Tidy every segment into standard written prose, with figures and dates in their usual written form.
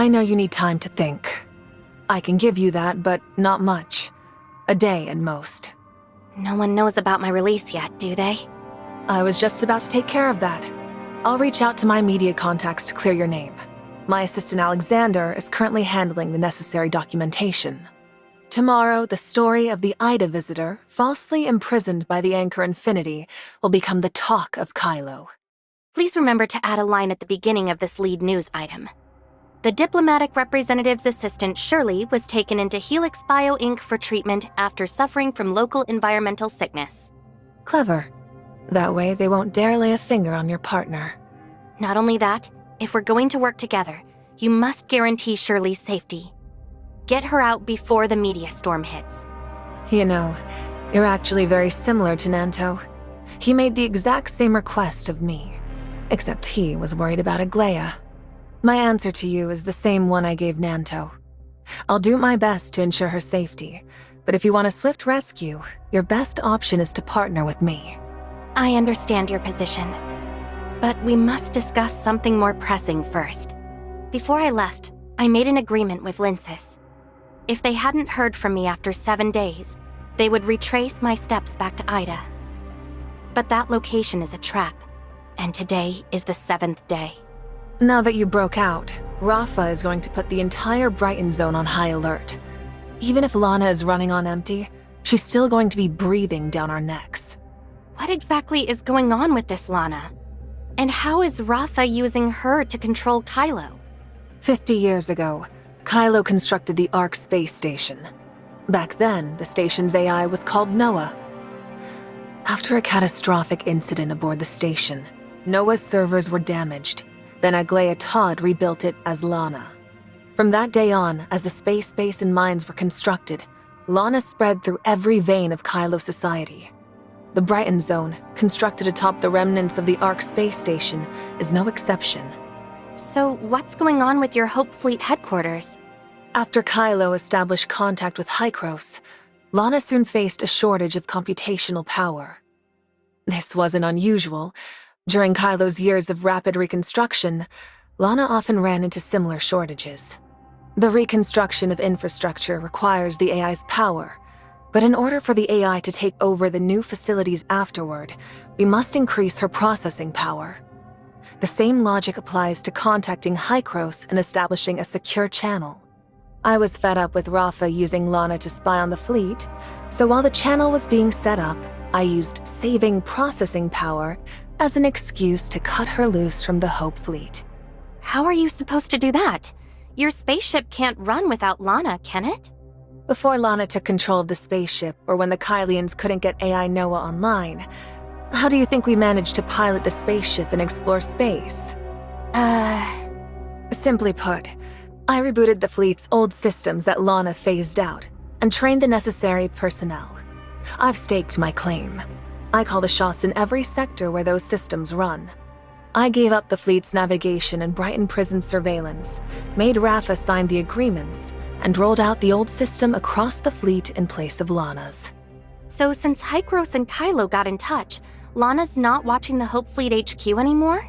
I know you need time to think. I can give you that, but not much. A day at most. No one knows about my release yet, do they? I was just about to take care of that. I'll reach out to my media contacts to clear your name. My assistant Alexander is currently handling the necessary documentation. Tomorrow, the story of the Ida visitor, falsely imprisoned by the Anchor Infinity, will become the talk of Kailo. Please remember to add a line at the beginning of this lead news item. The diplomatic representative's assistant, Shirley, was taken into Helix Bio Inc. for treatment after suffering from local environmental sickness. Clever. That way, they won't dare lay a finger on your partner. Not only that, if we're going to work together, you must guarantee Shirley's safety. Get her out before the media storm hits. You know, you're actually very similar to Nanto. He made the exact same request of me, except he was worried about Aglaia. My answer to you is the same one I gave Nanto. I'll do my best to ensure her safety, but if you want a swift rescue, your best option is to partner with me. I understand your position, but we must discuss something more pressing first. Before I left, I made an agreement with Lindsys. If they hadn't heard from me after 7 days, they would retrace my steps back to Ida. But that location is a trap, and today is the 7th day. Now that you broke out, Rafa is going to put the entire Brighton zone on high alert. Even if Lana is running on empty, she's still going to be breathing down our necks. What exactly is going on with this Lana? And how is Rafa using her to control Kailo? 50 years ago, Kailo constructed the Ark space station. Back then, the station's AI was called Noah. After a catastrophic incident aboard the station, Noah's servers were damaged. Then Aglaia Todd rebuilt it as Lana. From that day on, as the space base and mines were constructed, Lana spread through every vein of Kailo society. The Brighton Zone, constructed atop the remnants of the Ark space station, is no exception. So what's going on with your Hope Fleet headquarters? After Kailo established contact with Hykros, Lana soon faced a shortage of computational power. This wasn't unusual. During Kailo's years of rapid reconstruction, Lana often ran into similar shortages. The reconstruction of infrastructure requires the AI's power, but in order for the AI to take over the new facilities afterward, we must increase her processing power. The same logic applies to contacting Hykros and establishing a secure channel. I was fed up with Rafa using Lana to spy on the fleet, so while the channel was being set up, I used saving processing power as an excuse to cut her loose from the Hope Fleet. How are you supposed to do that? Your spaceship can't run without Lana, can it? Before Lana took control of the spaceship, or when the Kylians couldn't get AI Noah online, how do you think we managed to pilot the spaceship and explore space? Simply put, I rebooted the fleet's old systems that Lana phased out, and trained the necessary personnel. I've staked my claim. I call the shots in every sector where those systems run. I gave up the fleet's navigation and Brighton Prison surveillance, made Rafa sign the agreements, and rolled out the old system across the fleet in place of Lana's. So since Hykros and Kailo got in touch, Lana's not watching the Hope Fleet HQ anymore?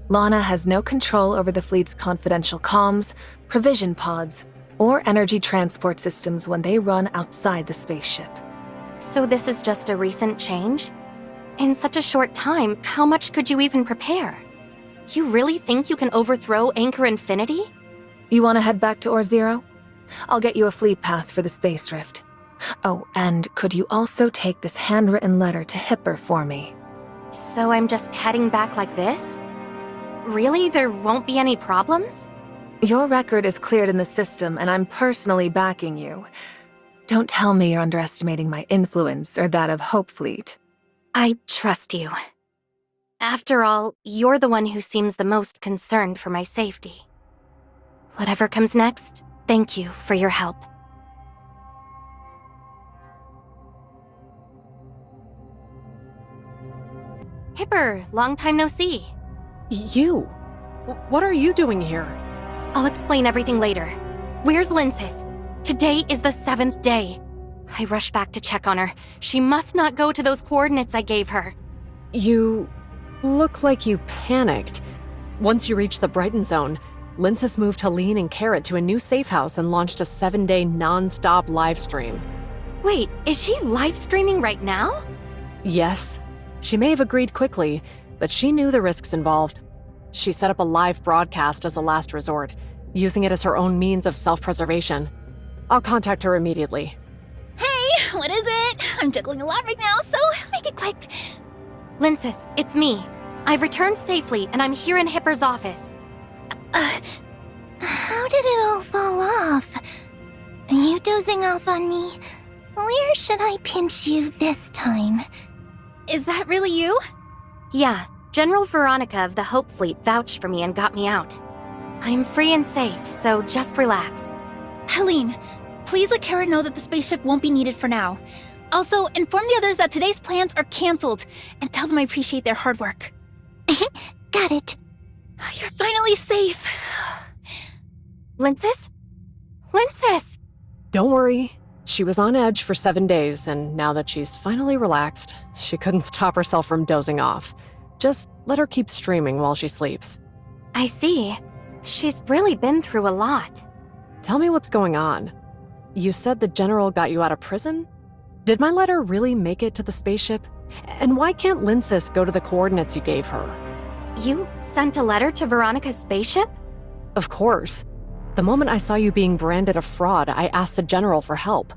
Lana has no control over the fleet's confidential comms, provision pods, or energy transport systems when they run outside the spaceship. So this is just a recent change? In such a short time, how much could you even prepare? You really think you can overthrow Anchor Infinity? You want to head back to Or-Zero? I'll get you a fleet pass for the space rift. Oh, and could you also take this handwritten letter to Hipper for me? So I'm just heading back like this? Really? There won't be any problems? Your record is cleared in the system, and I'm personally backing you. Don't tell me you're underestimating my influence or that of Hope Fleet. I trust you. After all, you're the one who seems the most concerned for my safety. Whatever comes next, thank you for your help. Hipper, long time no see. You? What are you doing here? I'll explain everything later. Where's Lindsys? Today is the 7th day. I rush back to check on her. She must not go to those coordinates I gave her. You look like you panicked. Once you reach the Brighton Zone, Lindsys moved Helene and Carrot to a new safe house and launched a 7-day non-stop live stream. Wait, is she live streaming right now? Yes. She may have agreed quickly, but she knew the risks involved. She set up a live broadcast as a last resort, using it as her own means of self-preservation. I'll contact her immediately. Hey, what is it? I'm juggling a lot right now, so make it quick. Lindsys, it's me. I've returned safely, and I'm here in Hipper's office. How did it all fall off? Are you dozing off on me? Where should I pinch you this time? Is that really you? Yeah, General Veronika of the Hope Fleet vouched for me and got me out. I'm free and safe, so just relax. Helene, please let Carrot know that the spaceship won't be needed for now. Also, inform the others that today's plans are canceled, and tell them I appreciate their hard work. Got it. You're finally safe. Lindsys? Lindsys! Don't worry. She was on edge for 7 days, and now that she's finally relaxed, she couldn't stop herself from dozing off. Just let her keep streaming while she sleeps. I see. She's really been through a lot. Tell me what's going on. You said the General got you out of prison? Did my letter really make it to the spaceship? And why can't Lindsys go to the coordinates you gave her? You sent a letter to Veronika's spaceship? Of course. The moment I saw you being branded a fraud, I asked the General for help.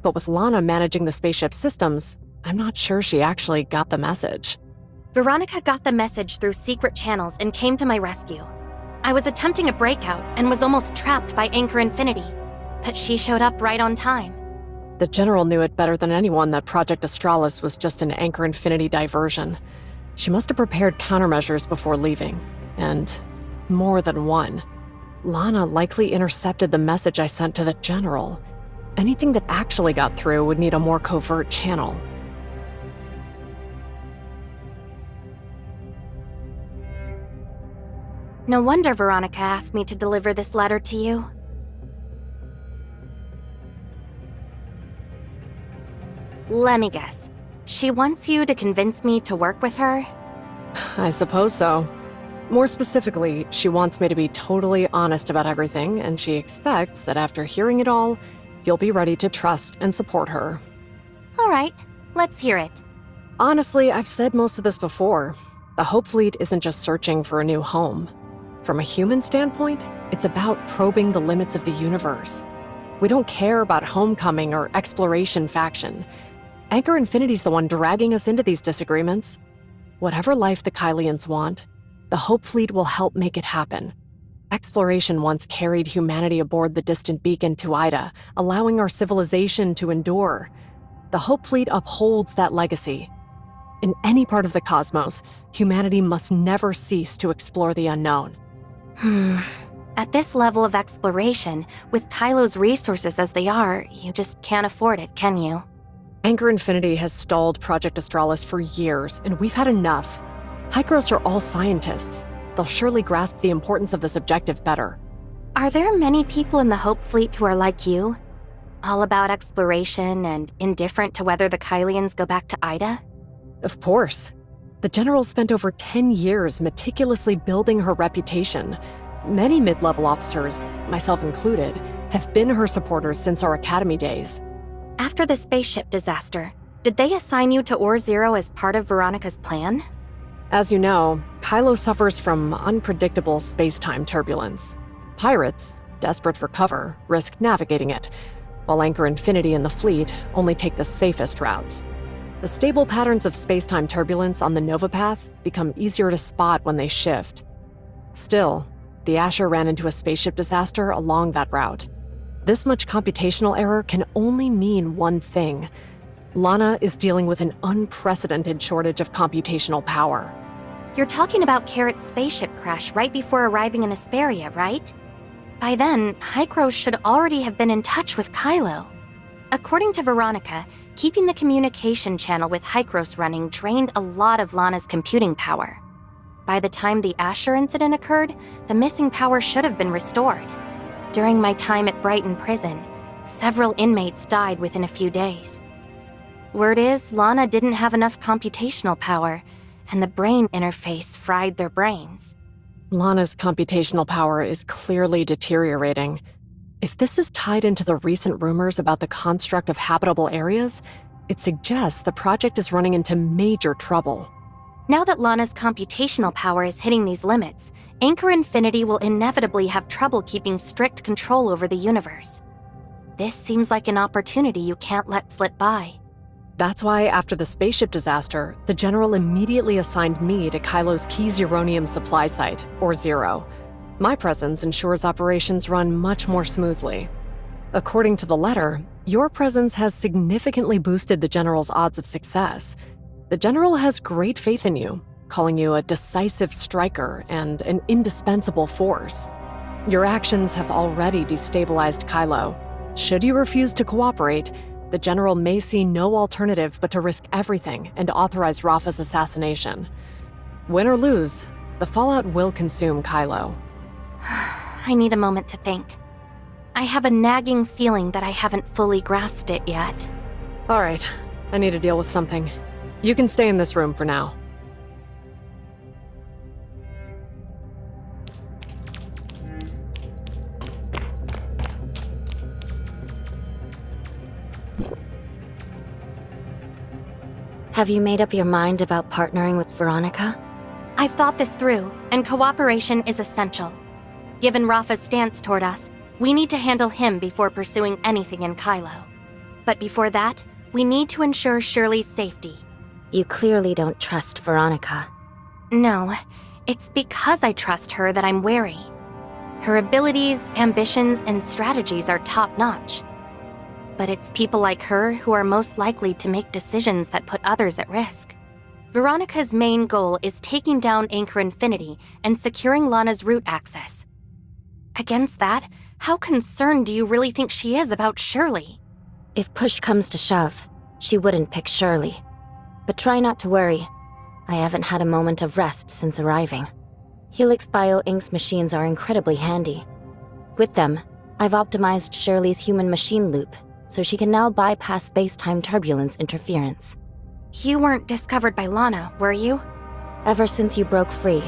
But with Lana managing the spaceship systems, I'm not sure she actually got the message. Veronika got the message through secret channels and came to my rescue. I was attempting a breakout and was almost trapped by Anchor Infinity, but she showed up right on time. The General knew it better than anyone that Project Astralis was just an Anchor Infinity diversion. She must have prepared countermeasures before leaving, and more than one. Lana likely intercepted the message I sent to the General. Anything that actually got through would need a more covert channel. No wonder Veronika asked me to deliver this letter to you. Let me guess. She wants you to convince me to work with her? I suppose so. More specifically, she wants me to be totally honest about everything, and she expects that after hearing it all, you'll be ready to trust and support her. All right, let's hear it. Honestly, I've said most of this before. The Hope Fleet isn't just searching for a new home. From a human standpoint, it's about probing the limits of the universe. We don't care about homecoming or exploration faction. Anchor Infinity's the one dragging us into these disagreements. Whatever life the Kailians want, the Hope Fleet will help make it happen. Exploration once carried humanity aboard the distant beacon to Ida, allowing our civilization to endure. The Hope Fleet upholds that legacy. In any part of the cosmos, humanity must never cease to explore the unknown. At this level of exploration, with Kailo's resources as they are, you just can't afford it, can you? Anchor Infinity has stalled Project Astralis for years, and we've had enough. Hykros are all scientists. They'll surely grasp the importance of this objective better. Are there many people in the Hope Fleet who are like you? All about exploration and indifferent to whether the Kailians go back to Ida? Of course. The General spent over 10 years meticulously building her reputation. Many mid-level officers, myself included, have been her supporters since our academy days. After the spaceship disaster, did they assign you to Ore Zero as part of Veronika's plan? As you know, Kailo suffers from unpredictable space-time turbulence. Pirates, desperate for cover, risk navigating it, while Anchor Infinity and the fleet only take the safest routes. The stable patterns of space-time turbulence on the Nova Path become easier to spot when they shift. Still, the Asher ran into a spaceship disaster along that route. This much computational error can only mean one thing. Lana is dealing with an unprecedented shortage of computational power. You're talking about Carrot's spaceship crash right before arriving in Asperia, right? By then, Hykros should already have been in touch with Kailo. According to Veronika, keeping the communication channel with Hykros running drained a lot of Lana's computing power. By the time the Asher incident occurred, the missing power should have been restored. During my time at Brighton Prison, several inmates died within a few days. Word is, Lana didn't have enough computational power, and the brain interface fried their brains. Lana's computational power is clearly deteriorating. If this is tied into the recent rumors about the construct of habitable areas, it suggests the project is running into major trouble. Now that Lana's computational power is hitting these limits, Anchor Infinity will inevitably have trouble keeping strict control over the universe. This seems like an opportunity you can't let slip by. That's why, after the spaceship disaster, the General immediately assigned me to Kailo's key Zeronium supply site, or Zero. My presence ensures operations run much more smoothly. According to the letter, your presence has significantly boosted the General's odds of success. The General has great faith in you, calling you a decisive striker and an indispensable force. Your actions have already destabilized Kailo. Should you refuse to cooperate, the General may see no alternative but to risk everything and authorize Rafa's assassination. Win or lose, the fallout will consume Kailo. I need a moment to think. I have a nagging feeling that I haven't fully grasped it yet. All right, I need to deal with something. You can stay in this room for now. Have you made up your mind about partnering with Veronika? I've thought this through, and cooperation is essential. Given Rafa's stance toward us, we need to handle him before pursuing anything in Kailo. But before that, we need to ensure Shirley's safety. You clearly don't trust Veronika. No, it's because I trust her that I'm wary. Her abilities, ambitions, and strategies are top-notch. But it's people like her who are most likely to make decisions that put others at risk. Veronika's main goal is taking down Anchor Infinity and securing Lana's route access. Against that, how concerned do you really think she is about Shirley? If push comes to shove, she wouldn't pick Shirley. But try not to worry. I haven't had a moment of rest since arriving. Helix Bio Inc.'s machines are incredibly handy. With them, I've optimized Shirley's human-machine loop, so she can now bypass space-time turbulence interference. You weren't discovered by Lana, were you? Ever since you broke free,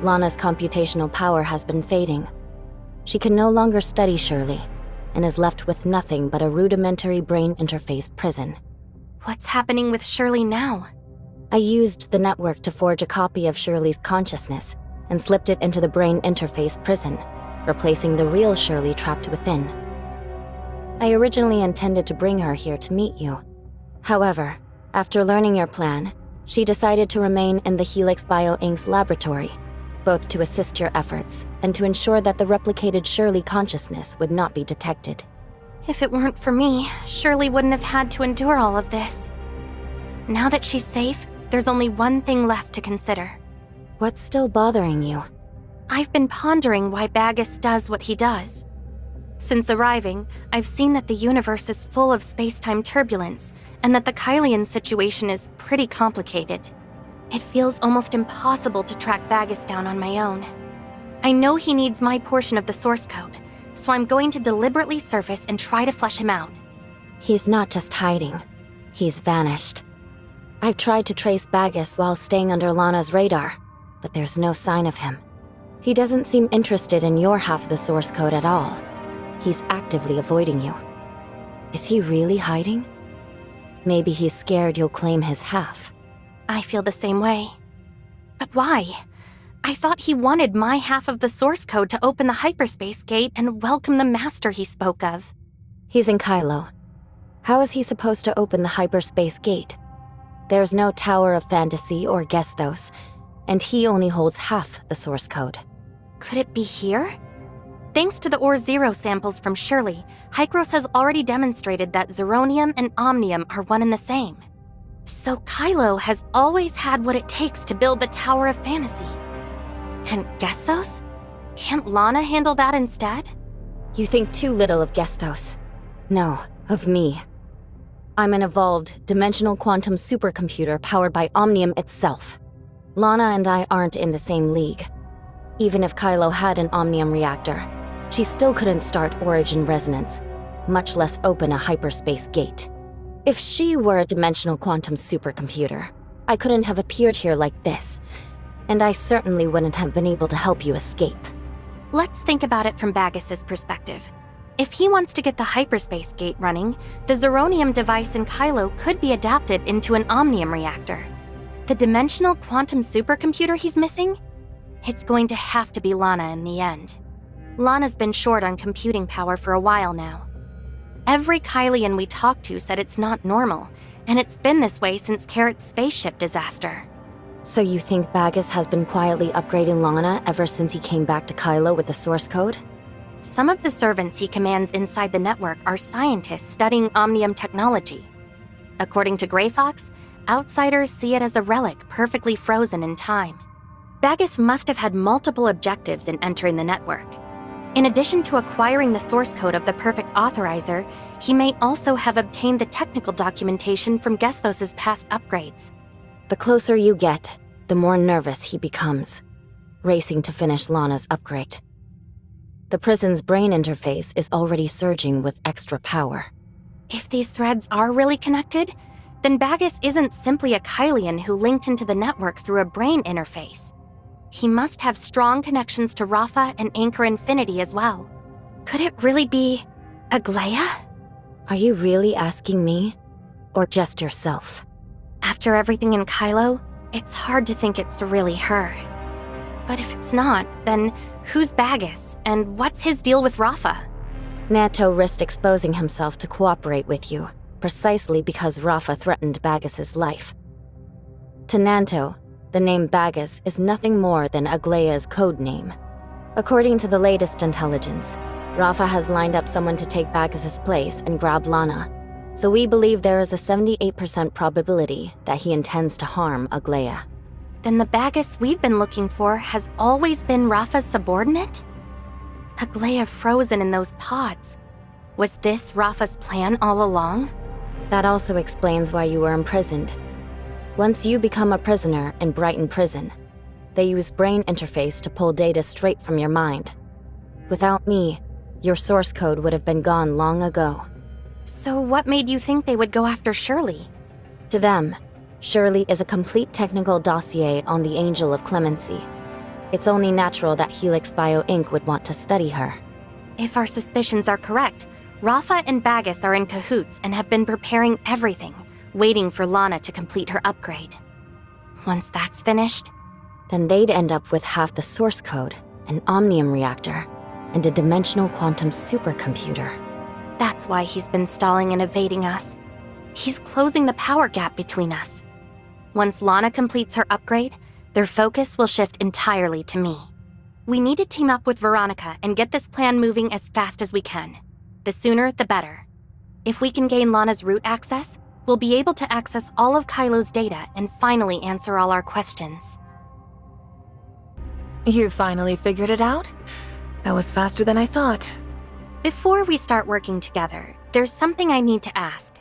Lana's computational power has been fading. She can no longer study Shirley, and is left with nothing but a rudimentary brain interface prison. What's happening with Shirley now? I used the network to forge a copy of Shirley's consciousness and slipped it into the brain interface prison, replacing the real Shirley trapped within. I originally intended to bring her here to meet you. However, after learning your plan, she decided to remain in the Helix Bio Inc.'s laboratory, both to assist your efforts and to ensure that the replicated Shirley consciousness would not be detected. If it weren't for me, Shirley wouldn't have had to endure all of this. Now that she's safe, there's only one thing left to consider. What's still bothering you? I've been pondering why Bagus does what he does. Since arriving, I've seen that the universe is full of space-time turbulence, and that the Kailian situation is pretty complicated. It feels almost impossible to track Bagus down on my own. I know he needs my portion of the source code, so I'm going to deliberately surface and try to flesh him out. He's not just hiding. He's vanished. I've tried to trace Bagus while staying under Lana's radar, but there's no sign of him. He doesn't seem interested in your half of the source code at all. He's actively avoiding you. Is he really hiding? Maybe he's scared you'll claim his half. I feel the same way. But why? I thought he wanted my half of the source code to open the hyperspace gate and welcome the master he spoke of. He's in Kailo. How is he supposed to open the hyperspace gate? There's no Tower of Fantasy or Gestos, and he only holds half the source code. Could it be here? Thanks to the Ore Zero samples from Shirley, Hykros has already demonstrated that Zeronium and Omnium are one and the same. So Kailo has always had what it takes to build the Tower of Fantasy. And Gestos? Can't Lana handle that instead? You think too little of Gestos. No, of me. I'm an evolved, dimensional quantum supercomputer powered by Omnium itself. Lana and I aren't in the same league. Even if Kailo had an Omnium reactor, she still couldn't start origin resonance, much less open a hyperspace gate. If she were a dimensional quantum supercomputer, I couldn't have appeared here like this, And I certainly wouldn't have been able to help you escape. Let's think about it from Baggis's perspective. If he wants to get the hyperspace gate running, the Zeronium device in Kailo could be adapted into an omnium reactor. The dimensional quantum supercomputer he's missing? It's going to have to be Lana in the end. Lana's been short on computing power for a while now. Every Kailian we talked to said it's not normal, and it's been this way since Carrot's spaceship disaster. So you think Baggis has been quietly upgrading Lana ever since he came back to Kailo with the source code? Some of the servants he commands inside the network are scientists studying omnium technology. According to Grey Fox, outsiders see it as a relic perfectly frozen in time. Baggis must have had multiple objectives in entering the network. In addition to acquiring the source code of the perfect authorizer, he may also have obtained the technical documentation from Gesthos' past upgrades. The closer you get, the more nervous he becomes, racing to finish Lana's upgrade. The prison's brain interface is already surging with extra power. If these threads are really connected, then Baggis isn't simply a Kailian who linked into the network through a brain interface. He must have strong connections to Rafa and Anchor Infinity as well. Could it really be Aglaia? Are you really asking me? Or just yourself? After everything in Kailo, it's hard to think it's really her. But if it's not, then who's Baggis, and what's his deal with Rafa? Nanto risked exposing himself to cooperate with you, precisely because Rafa threatened Baggis's life. To Nanto, the name Baggis is nothing more than Aglaia's code name. According to the latest intelligence, Rafa has lined up someone to take Baggis's place and grab Lana, so we believe there is a 78% probability that he intends to harm Aglaia. Then the Baggis we've been looking for has always been Rafa's subordinate? Aglaia frozen in those pods. Was this Rafa's plan all along? That also explains why you were imprisoned. Once you become a prisoner in Brighton Prison, they use brain interface to pull data straight from your mind. Without me, your source code would have been gone long ago. So what made you think they would go after Shirley? To them, Shirley is a complete technical dossier on the Angel of Clemency. It's only natural that Helix Bio Inc. would want to study her. If our suspicions are correct, Rafa and Baggis are in cahoots and have been preparing everything, waiting for Lana to complete her upgrade. Once that's finished, then they'd end up with half the source code, an omnium reactor, and a dimensional quantum supercomputer. That's why he's been stalling and evading us. He's closing the power gap between us. Once Lana completes her upgrade, their focus will shift entirely to me. We need to team up with Veronika and get this plan moving as fast as we can. The sooner, the better. If we can gain Lana's root access, we'll be able to access all of Kailo's data and finally answer all our questions. You finally figured it out? That was faster than I thought. Before we start working together, there's something I need to ask.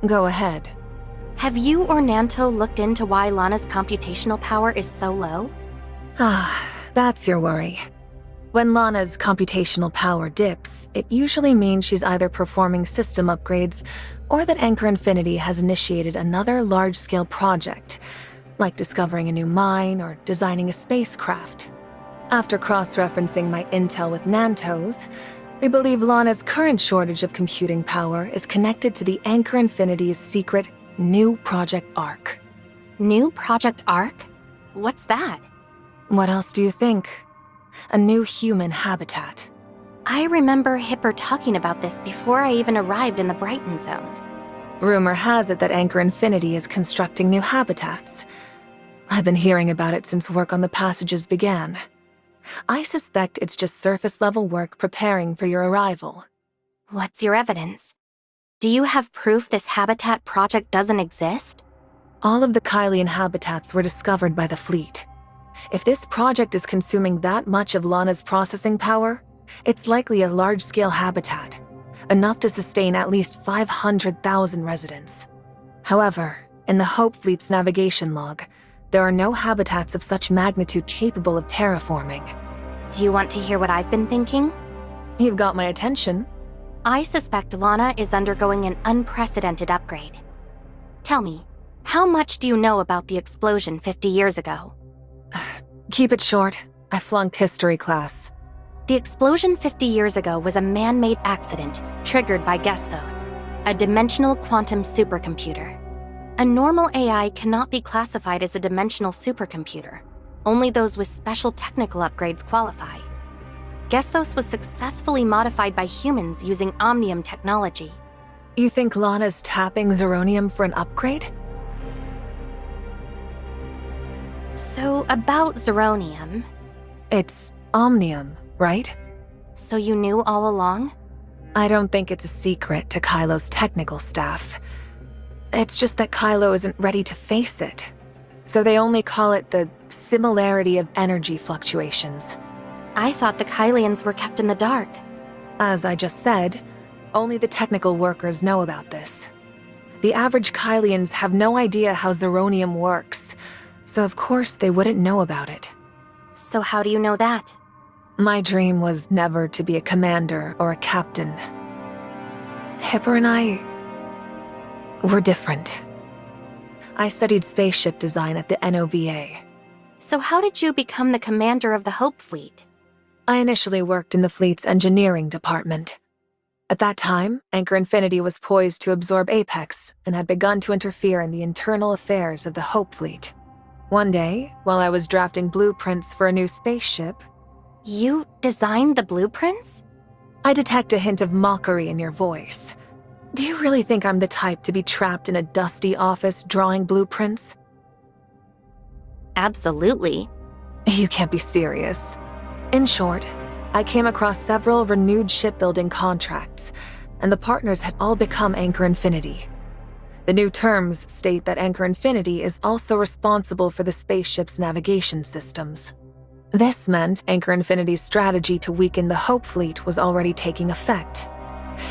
Go ahead. Have you or Nanto looked into why Lana's computational power is so low? Ah, that's your worry. When Lana's computational power dips, it usually means she's either performing system upgrades or that Anchor Infinity has initiated another large-scale project, like discovering a new mine or designing a spacecraft. After cross-referencing my intel with Nanto's, we believe Lana's current shortage of computing power is connected to the Anchor Infinity's secret new Project Arc. New Project Arc? What's that? What else do you think? A new human habitat. I remember Hipper talking about this before I even arrived in the Brighton zone. Rumor has it that Anchor Infinity is constructing new habitats. I've been hearing about it since work on the passages began. I suspect it's just surface-level work preparing for your arrival. What's your evidence? Do you have proof this habitat project doesn't exist? All of the Kailian habitats were discovered by the fleet. If this project is consuming that much of Lana's processing power, it's likely a large-scale habitat, enough to sustain at least 500,000 residents. However, in the Hope Fleet's navigation log, there are no habitats of such magnitude capable of terraforming. Do you want to hear what I've been thinking? You've got my attention. I suspect Lana is undergoing an unprecedented upgrade. Tell me, how much do you know about the explosion 50 years ago? Keep it short. I flunked history class. The explosion 50 years ago was a man-made accident triggered by Gestos, a dimensional quantum supercomputer. A normal AI cannot be classified as a dimensional supercomputer. Only those with special technical upgrades qualify. Gestos was successfully modified by humans using omnium technology. You think Lana's tapping Zeronium for an upgrade? So, about Zeronium. It's omnium, right? So you knew all along? I don't think it's a secret to Kailo's technical staff. It's just that Kailo isn't ready to face it. So they only call it the similarity of energy fluctuations. I thought the Kailians were kept in the dark. As I just said, only the technical workers know about this. The average Kailians have no idea how Zeronium works, so of course they wouldn't know about it. So how do you know that? My dream was never to be a commander or a captain. Hipper and I were different. I studied spaceship design at the NOVA. So how did you become the commander of the Hope Fleet? I initially worked in the fleet's engineering department. At that time, Anchor Infinity was poised to absorb Apex and had begun to interfere in the internal affairs of the Hope Fleet. One day, while I was drafting blueprints for a new spaceship... You designed the blueprints? I detect a hint of mockery in your voice. Do you really think I'm the type to be trapped in a dusty office drawing blueprints? Absolutely. You can't be serious. In short, I came across several renewed shipbuilding contracts, and the partners had all become Anchor Infinity. The new terms state that Anchor Infinity is also responsible for the spaceship's navigation systems. This meant Anchor Infinity's strategy to weaken the Hope Fleet was already taking effect.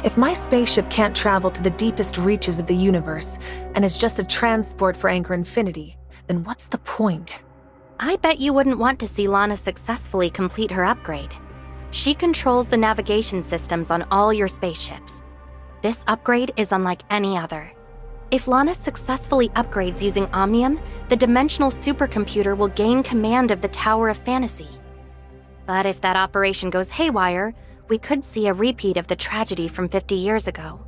If my spaceship can't travel to the deepest reaches of the universe and is just a transport for Anchor Infinity, then what's the point? I bet you wouldn't want to see Lana successfully complete her upgrade. She controls the navigation systems on all your spaceships. This upgrade is unlike any other. If Lana successfully upgrades using Omnium, the dimensional supercomputer will gain command of the Tower of Fantasy. But if that operation goes haywire, we could see a repeat of the tragedy from 50 years ago.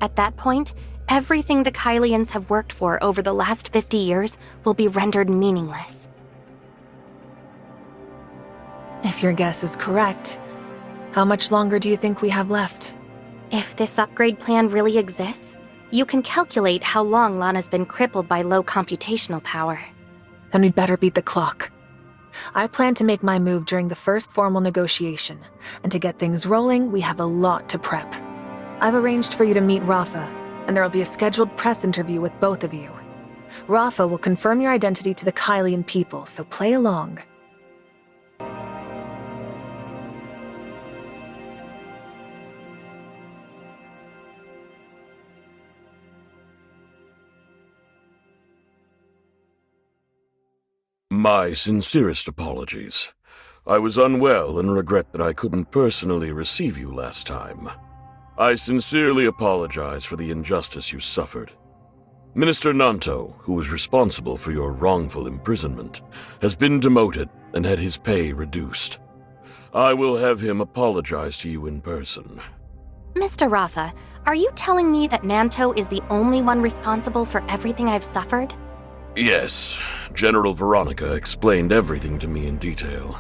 At that point, everything the Kailians have worked for over the last 50 years will be rendered meaningless. If your guess is correct, how much longer do you think we have left? If this upgrade plan really exists, you can calculate how long Lana's been crippled by low computational power. Then we'd better beat the clock. I plan to make my move during the first formal negotiation, and to get things rolling, we have a lot to prep. I've arranged for you to meet Rafa, and there will be a scheduled press interview with both of you. Rafa will confirm your identity to the Kailian people, so play along. My sincerest apologies. I was unwell and regret that I couldn't personally receive you last time. I sincerely apologize for the injustice you suffered. Minister Nanto, who was responsible for your wrongful imprisonment, has been demoted and had his pay reduced. I will have him apologize to you in person. Mr. Rafa, are you telling me that Nanto is the only one responsible for everything I've suffered? Yes, General Veronika explained everything to me in detail.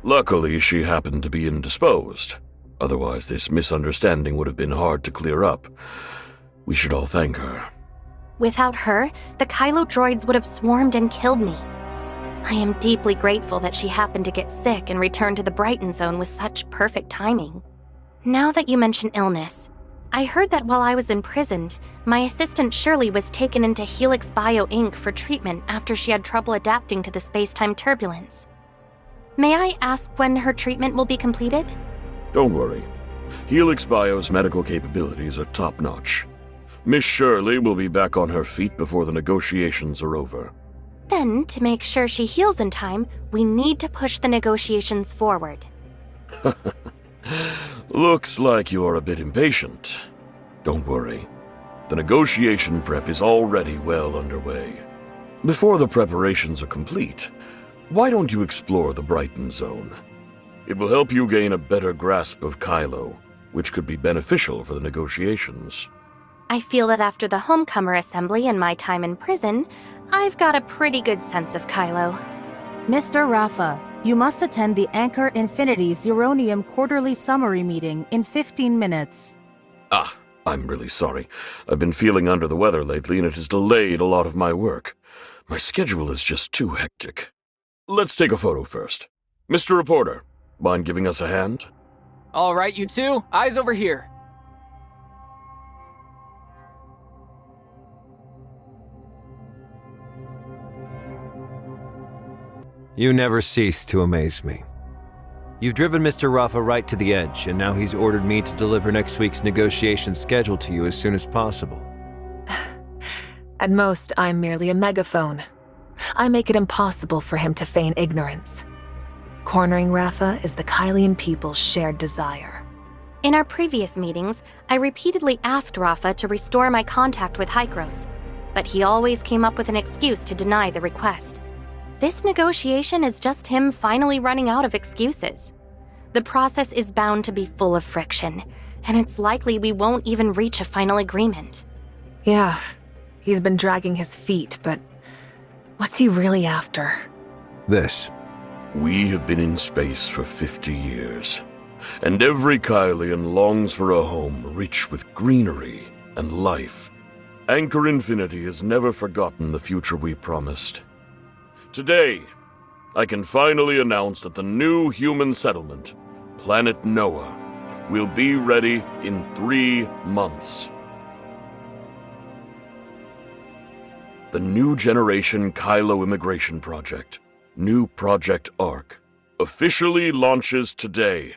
Luckily, she happened to be indisposed. Otherwise, this misunderstanding would have been hard to clear up. We should all thank her. Without her, the Kailo droids would have swarmed and killed me. I am deeply grateful that she happened to get sick and returned to the Brighton Zone with such perfect timing. Now that you mention illness, I heard that while I was imprisoned, my assistant Shirley was taken into Helix Bio Inc. for treatment after she had trouble adapting to the space-time turbulence. May I ask when her treatment will be completed? Don't worry. Helix Bio's medical capabilities are top-notch. Miss Shirley will be back on her feet before the negotiations are over. Then, to make sure she heals in time, we need to push the negotiations forward. Looks like you're a bit impatient. Don't worry. The negotiation prep is already well underway. Before the preparations are complete, Why don't you explore the Brighton zone? It will help you gain a better grasp of Kailo, which could be beneficial for the negotiations. I feel that after the Homecomer Assembly and my time in prison, I've got a pretty good sense of Kailo. Mr. Rafa, you must attend the Anchor Infinity Zeronium quarterly summary meeting in 15 minutes. Ah, I'm really sorry. I've been feeling under the weather lately and it has delayed a lot of my work. My schedule is just too hectic. Let's take a photo first. Mr. Reporter, mind giving us a hand? All right, you two, eyes over here. You never cease to amaze me. You've driven Mr. Rafa right to the edge, and now he's ordered me to deliver next week's negotiation schedule to you as soon as possible. At most, I'm merely a megaphone. I make it impossible for him to feign ignorance. Cornering Rafa is the Kailian people's shared desire. In our previous meetings, I repeatedly asked Rafa to restore my contact with Hykros, but he always came up with an excuse to deny the request. This negotiation is just him finally running out of excuses. The process is bound to be full of friction, and it's likely we won't even reach a final agreement. Yeah, he's been dragging his feet, but what's he really after? This. We have been in space for 50 years, and every Kailian longs for a home rich with greenery and life. Anchor Infinity has never forgotten the future we promised. Today, I can finally announce that the new human settlement, Planet Noah, will be ready in 3 months. The New Generation Kailo Immigration Project, New Project ARC, officially launches today.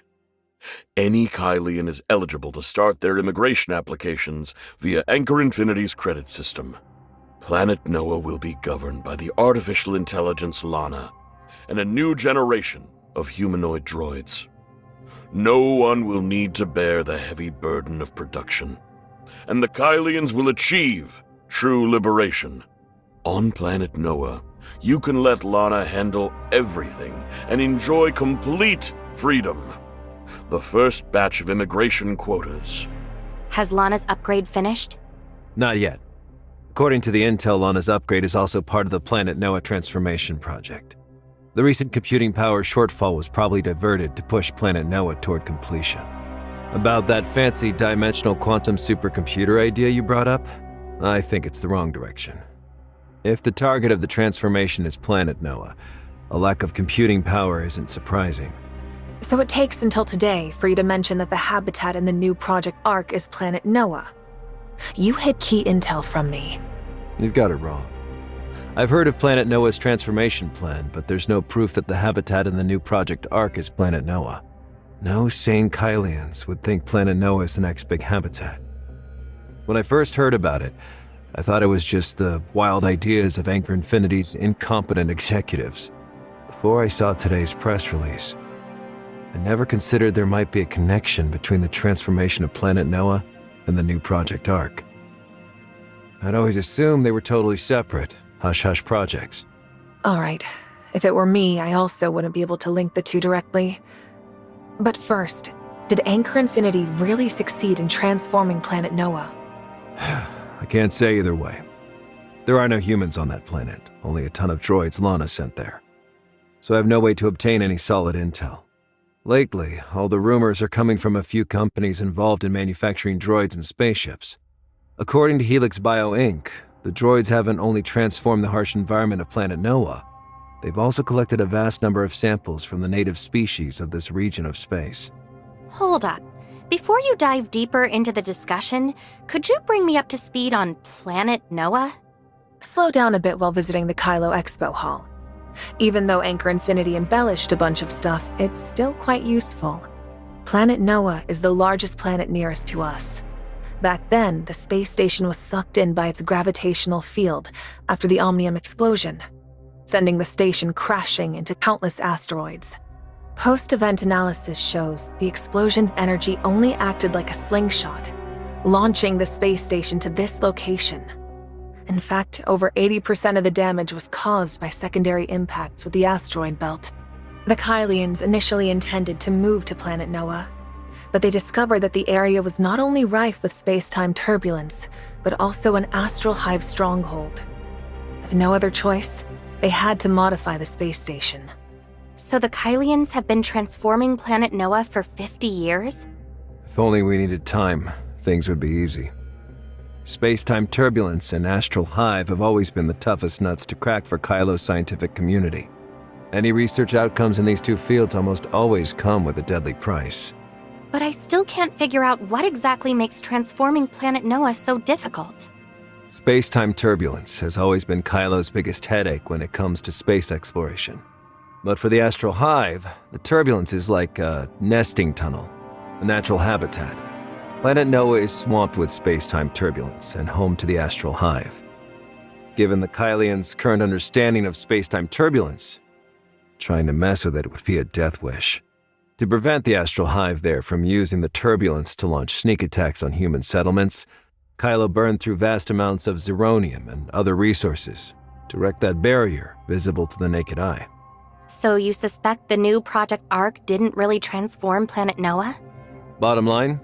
Any Kailian is eligible to start their immigration applications via Anchor Infinity's credit system. Planet Noah will be governed by the artificial intelligence Lana and a new generation of humanoid droids. No one will need to bear the heavy burden of production, and the Kailians will achieve true liberation. On Planet Noah, you can let Lana handle everything and enjoy complete freedom. The first batch of immigration quotas. Has Lana's upgrade finished? Not yet. According to the intel, Lana's upgrade is also part of the Planet Noah transformation project. The recent computing power shortfall was probably diverted to push Planet Noah toward completion. About that fancy dimensional quantum supercomputer idea you brought up, I think it's the wrong direction. If the target of the transformation is Planet Noah, a lack of computing power isn't surprising. So it takes until today for you to mention that the habitat in the new Project ARC is Planet Noah. You hid key intel from me. You've got it wrong. I've heard of Planet Noah's transformation plan, but there's no proof that the habitat in the new Project ARC is Planet Noah. No sane Kailians would think Planet Noah is the next big habitat. When I first heard about it, I thought it was just the wild ideas of Anchor Infinity's incompetent executives. Before I saw today's press release, I never considered there might be a connection between the transformation of Planet Noah and the new Project ARC. I'd always assumed they were totally separate, hush-hush projects. All right, if it were me, I also wouldn't be able to link the two directly. But first, did Anchor Infinity really succeed in transforming Planet Noah? I can't say either way. There are no humans on that planet, only a ton of droids Lana sent there. So I have no way to obtain any solid intel. Lately, all the rumors are coming from a few companies involved in manufacturing droids and spaceships. According to Helix Bio Inc., the droids haven't only transformed the harsh environment of Planet Noah, they've also collected a vast number of samples from the native species of this region of space. Hold up. Before you dive deeper into the discussion, could you bring me up to speed on Planet Noah? Slow down a bit while visiting the Kailo Expo Hall. Even though Anchor Infinity embellished a bunch of stuff, it's still quite useful. Planet Noah is the largest planet nearest to us. Back then, the space station was sucked in by its gravitational field after the Omnium explosion, sending the station crashing into countless asteroids. Post-event analysis shows the explosion's energy only acted like a slingshot, launching the space station to this location. In fact, over 80% of the damage was caused by secondary impacts with the asteroid belt. The Kailians initially intended to move to planet Noah, but they discovered that the area was not only rife with space-time turbulence, but also an astral hive stronghold. With no other choice, they had to modify the space station. So the Kailians have been transforming planet Noah for 50 years? If only we needed time, things would be easy. Space-time turbulence and astral hive have always been the toughest nuts to crack for Kailo's scientific community. Any research outcomes in these two fields almost always come with a deadly price. But I still can't figure out what exactly makes transforming planet Noah so difficult. Space-time turbulence has always been Kailo's biggest headache when it comes to space exploration. But for the astral hive, the turbulence is like a nesting tunnel, a natural habitat. Planet Noah is swamped with space-time turbulence and home to the astral hive. Given the Kailians' current understanding of space-time turbulence, trying to mess with it would be a death wish. To prevent the astral hive there from using the turbulence to launch sneak attacks on human settlements, Kailo burned through vast amounts of zirconium and other resources to wreck that barrier visible to the naked eye. So you suspect the new Project Ark didn't really transform planet Noah? Bottom line,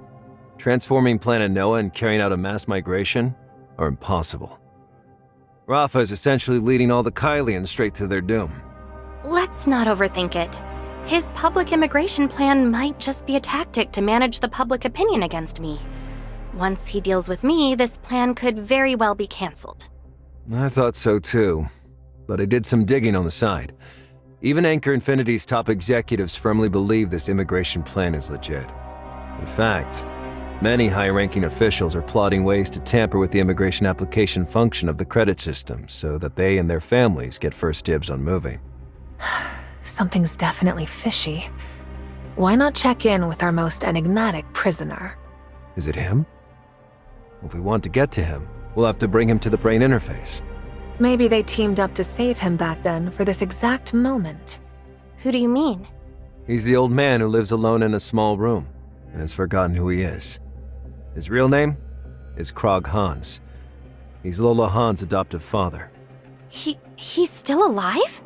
transforming planet Noah and carrying out a mass migration are impossible. Rafa is essentially leading all the Kailians straight to their doom. Let's not overthink it. His public immigration plan might just be a tactic to manage the public opinion against me. Once he deals with me, this plan could very well be cancelled. I thought so too, but I did some digging on the side. Even Anchor Infinity's top executives firmly believe this immigration plan is legit. In fact, many high-ranking officials are plotting ways to tamper with the immigration application function of the credit system so that they and their families get first dibs on moving. Something's definitely fishy. Why not check in with our most enigmatic prisoner? Is it him? If we want to get to him, we'll have to bring him to the brain interface. Maybe they teamed up to save him back then for this exact moment. Who do you mean? He's the old man who lives alone in a small room and has forgotten who he is. His real name is Krog Hans. He's Lola Han's adoptive father. He's still alive?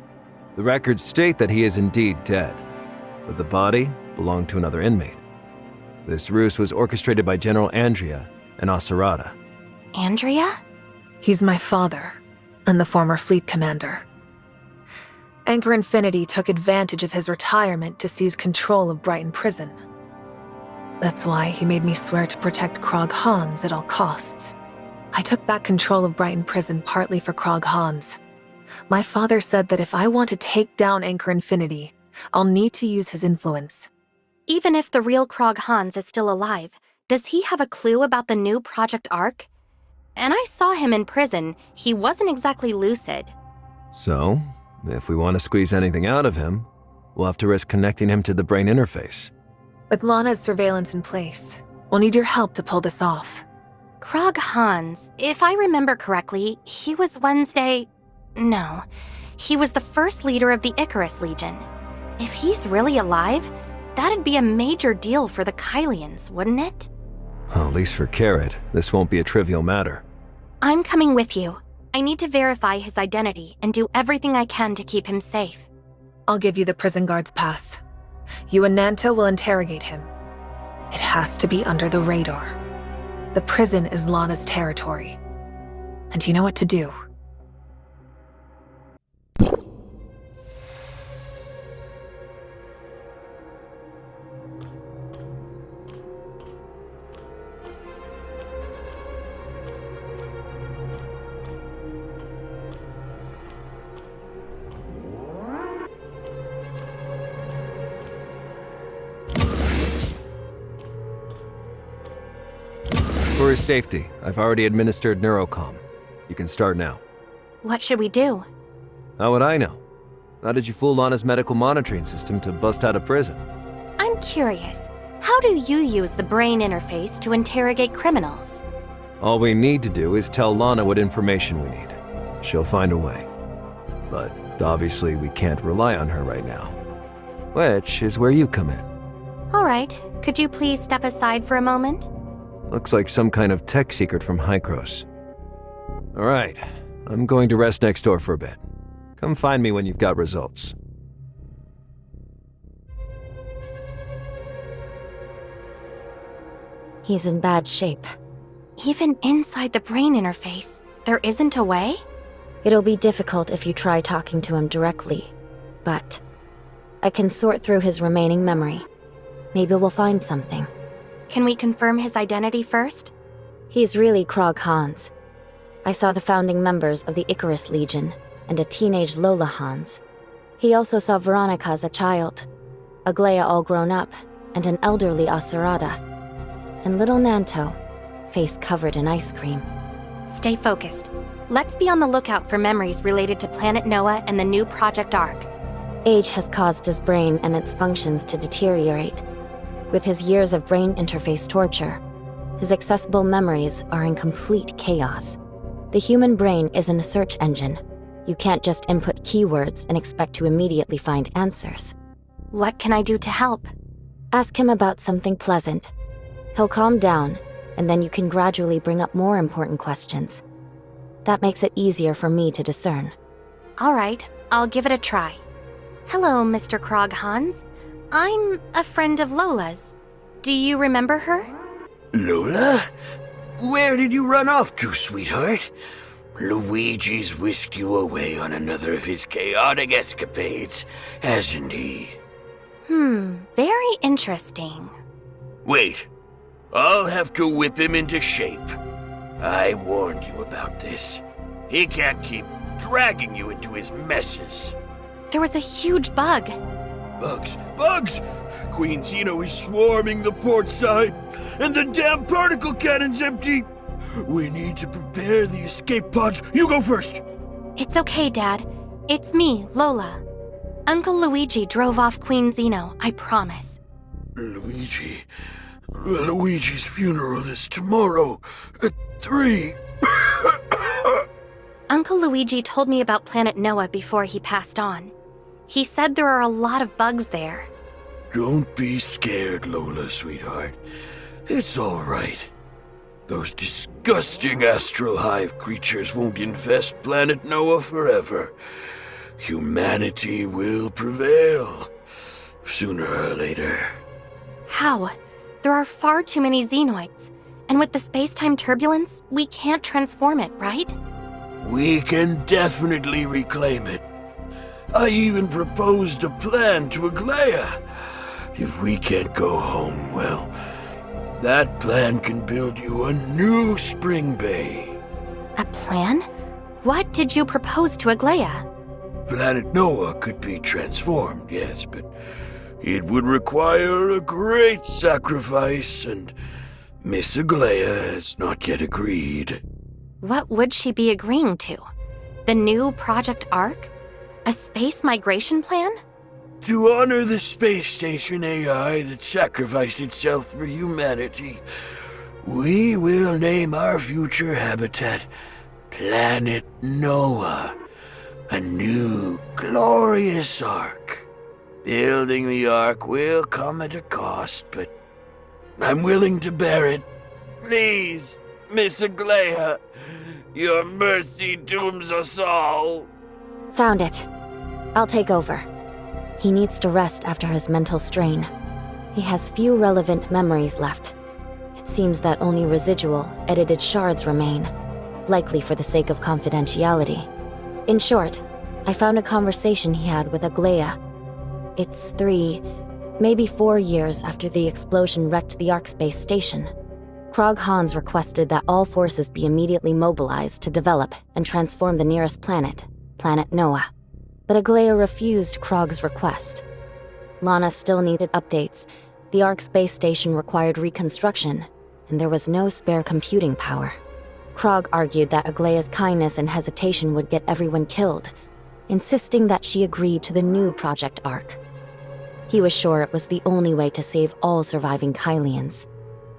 The records state that he is indeed dead, but the body belonged to another inmate. This ruse was orchestrated by General Andrea and Osirata. Andrea? He's my father, and the former fleet commander. Anchor Infinity took advantage of his retirement to seize control of Brighton Prison. That's why he made me swear to protect Krog Hans at all costs. I took back control of Brighton Prison partly for Krog Hans. My father said that if I want to take down Anchor Infinity, I'll need to use his influence. Even if the real Krog Hans is still alive, does he have a clue about the new Project Ark? And I saw him in prison. He wasn't exactly lucid. So, if we want to squeeze anything out of him, we'll have to risk connecting him to the brain interface. With Lana's surveillance in place, we'll need your help to pull this off. Krog Hans, if I remember correctly, he was No, he was the first leader of the Icarus Legion. If he's really alive, that'd be a major deal for the Kailians, wouldn't it? Well, at least for Carrot, this won't be a trivial matter. I'm coming with you. I need to verify his identity and do everything I can to keep him safe. I'll give you the prison guard's pass. You and Nanto will interrogate him. It has to be under the radar. The prison is Lana's territory. And you know what to do. For his safety, I've already administered Neurocom. You can start now. What should we do? How would I know? How did you fool Lana's medical monitoring system to bust out of prison? I'm curious. How do you use the brain interface to interrogate criminals? All we need to do is tell Lana what information we need. She'll find a way. But obviously we can't rely on her right now. Which is where you come in. All right. Could you please step aside for a moment? Looks like some kind of tech secret from Hykros. All right, I'm going to rest next door for a bit. Come find me when you've got results. He's in bad shape. Even inside the brain interface, there isn't a way? It'll be difficult if you try talking to him directly, but I can sort through his remaining memory. Maybe we'll find something. Can we confirm his identity first? He's really Krog Hans. I saw the founding members of the Icarus Legion and a teenage Lola Hans. He also saw Veronika as a child, Aglaia all grown up, and an elderly Asurada. And little Nanto, face covered in ice cream. Stay focused. Let's be on the lookout for memories related to Planet Noah and the new Project Ark. Age has caused his brain and its functions to deteriorate. With his years of brain interface torture, his accessible memories are in complete chaos. The human brain isn't a search engine. You can't just input keywords and expect to immediately find answers. What can I do to help? Ask him about something pleasant. He'll calm down, and then you can gradually bring up more important questions. That makes it easier for me to discern. All right, I'll give it a try. Hello, Mr. Krog Hans. I'm a friend of Lola's. Do you remember her? Lola? Where did you run off to, sweetheart? Luigi's whisked you away on another of his chaotic escapades, hasn't he? Very interesting. Wait. I'll have to whip him into shape. I warned you about this. He can't keep dragging you into his messes. There was a huge bug. Bugs! Bugs! Queen Zeno is swarming the port side, and the damn particle cannon's empty. We need to prepare the escape pods. You go first. It's okay, Dad. It's me, Lola. Uncle Luigi drove off Queen Zeno, I promise. Luigi... Luigi's funeral is tomorrow at 3. Uncle Luigi told me about Planet Noah before he passed on. He said there are a lot of bugs there. Don't be scared, Lola, sweetheart. It's all right. Those disgusting astral hive creatures won't infest Planet Noah forever. Humanity will prevail, sooner or later. How? There are far too many xenoids, and with the space-time turbulence, we can't transform it, right? We can definitely reclaim it. I even proposed a plan to Aglaia. If we can't go home, well, that plan can build you a new spring bay. A plan? What did you propose to Aglaia? Planet Noah could be transformed, yes, but it would require a great sacrifice, and Miss Aglaia has not yet agreed. What would she be agreeing to? The new Project Ark? A space migration plan? To honor the space station AI that sacrificed itself for humanity, we will name our future habitat Planet Noah, a new glorious Ark. Building the Ark will come at a cost, but I'm willing to bear it. Please, Miss Aglaia, your mercy dooms us all. Found it. I'll take over. He needs to rest after his mental strain. He has few relevant memories left. It seems that only residual, edited shards remain, likely for the sake of confidentiality. In short, I found a conversation he had with Aglaia. It's 3, maybe 4 years after the explosion wrecked the Ark space station. Krog Hans requested that all forces be immediately mobilized to develop and transform the nearest planet, Planet Noah. But Aglaia refused Krog's request. Lana still needed updates. The Ark space station required reconstruction, and there was no spare computing power. Krog argued that Aglaia's kindness and hesitation would get everyone killed, insisting that she agreed to the new Project Ark. He was sure it was the only way to save all surviving Kailians.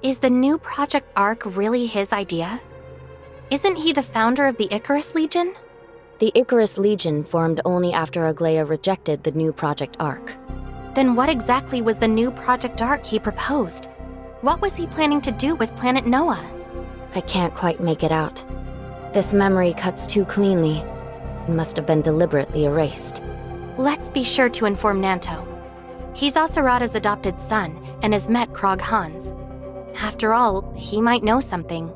Is the new Project Ark really his idea? Isn't he the founder of the Icarus Legion? The Icarus Legion formed only after Aglaia rejected the new Project Ark. Then what exactly was the new Project Ark he proposed? What was he planning to do with Planet Noah? I can't quite make it out. This memory cuts too cleanly. It must have been deliberately erased. Let's be sure to inform Nanto. He's Asarada's adopted son and has met Krog Hans. After all, he might know something.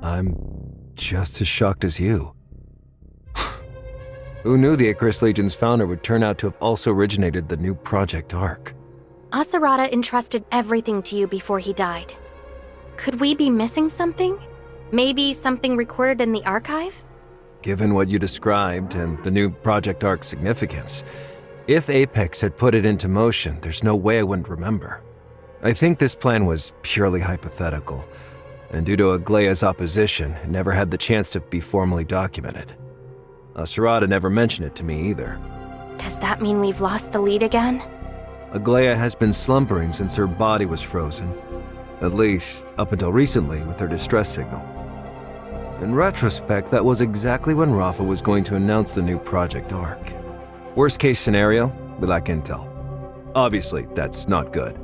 I'm just as shocked as you. Who knew the Icarus Legion's founder would turn out to have also originated the new Project Ark? Asarada entrusted everything to you before he died. Could we be missing something? Maybe something recorded in the archive? Given what you described and the new Project Ark's significance, if Apex had put it into motion, there's no way I wouldn't remember. I think this plan was purely hypothetical, and due to Aglaya's opposition, it never had the chance to be formally documented. Asarada never mentioned it to me either. Does that mean we've lost the lead again? Aglaya has been slumbering since her body was frozen, at least up until recently with her distress signal. In retrospect, that was exactly when Rafa was going to announce the new Project Ark. Worst case scenario, we lack intel. Obviously, that's not good.